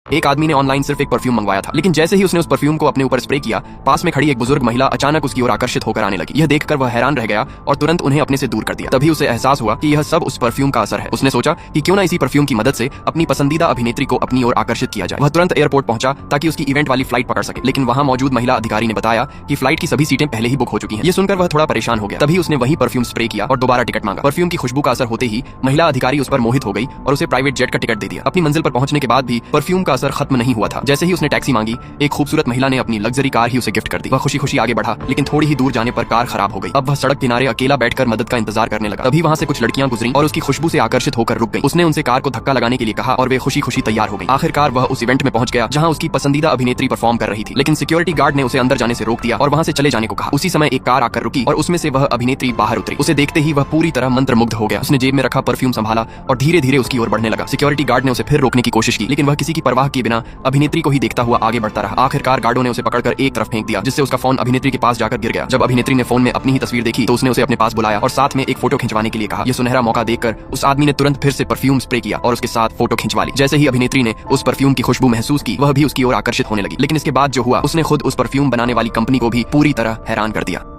एक आदमी ने ऑनलाइन सिर्फ एक परफ्यूम मंगवाया था, लेकिन जैसे ही उसने उस परफ्यूम को अपने ऊपर स्प्रे किया, पास में खड़ी एक बुजुर्ग महिला अचानक उसकी ओर आकर्षित होकर आने लगी। यह देखकर वह हैरान रह गया और तुरंत उन्हें अपने से दूर कर दिया। तभी उसे एहसास हुआ कि यह सब उस परफ्यूम का असर है। उसने सोचा कि क्यों ना इसी परफ्यूम की मदद से अपनी पसंदीदा अभिनेत्री को अपनी ओर आकर्षित किया जाए। वह तुरंत एयरपोर्ट पहुंचा ताकि उसकी इवेंट वाली फ्लाइट पकड़ सके, लेकिन वहां मौजूद महिला अधिकारी ने बताया कि फ्लाइट की सभी सीटें पहले ही बुक हो चुकी हैं। ये सुनकर वह थोड़ा परेशान हो गया। तभी उसने वही परफ्यूम स्प्रे किया और दोबारा टिकट मांगा। परफ्यूम की खुशबू का असर होते ही महिला अधिकारी उस पर मोहित हो गई और उसे प्राइवेट जेट का टिकट दे दिया। अपनी मंजिल पर पहुंचने के बाद भी परफ्यूम का असर खत्म नहीं हुआ था। जैसे ही उसने टैक्सी मांगी, एक खूबसूरत महिला ने अपनी लग्जरी कार ही उसे गिफ्ट कर दी। वह खुशी खुशी आगे बढ़ा, लेकिन थोड़ी ही दूर जाने पर कार खराब हो गई। अब वह सड़क किनारे अकेला बैठकर मदद का इंतजार करने लगा। तभी वहां से कुछ लड़कियां गुजरी और उसकी खुशबू से आकर्षित होकर रुक गईं। उसने उनसे कार को धक्का लगाने के लिए कहा और वे खुशी खुशी तैयार हो गईं। आखिरकार वह उस इवेंट में पहुंच गया जहां उसकी पसंदीदा अभिनेत्री परफॉर्म कर रही थी, लेकिन सिक्योरिटी गार्ड ने उसे अंदर जाने से रोक दिया और वहां से चले जाने को कहा। उसी समय एक कार आकर रुकी और उसमें से वह अभिनेत्री बाहर उतरी। उसे देखते ही वह पूरी तरह मंत्रमुग्ध हो गया। उसने जेब में रखा परफ्यूम संभाला और धीरे धीरे उसकी ओर बढ़ने लगा। सिक्योरिटी गार्ड ने उसे फिर रोकने की कोशिश की, लेकिन वह किसी की परवाह किए बिना अभिनेत्री को ही देखता हुआ आगे बढ़ता रहा। आखिरकार गार्डों ने उसे पकड़कर एक तरफ फेंक दिया, जिससे उसका फोन अभिनेत्री के पास जाकर गिर गया। जब अभिनेत्री ने फोन में अपनी ही तस्वीर देखी तो उसने उसे अपने पास बुलाया और साथ में एक फोटो खिंचवाने के लिए कहा। यह सुनहरा मौका देखकर उस आदमी ने तुरंत फिर से परफ्यूम स्प्रे किया और उसके साथ फोटो खिंचवा ली। जैसे ही अभिनेत्री ने उस परफ्यूम की खुशबू महसूस की, वह भी उसकी ओर आकर्षित होने लगी। लेकिन इसके बाद जो हुआ, उसने खुद उस परफ्यूम बनाने वाली कंपनी को भी पूरी तरह हैरान कर दिया।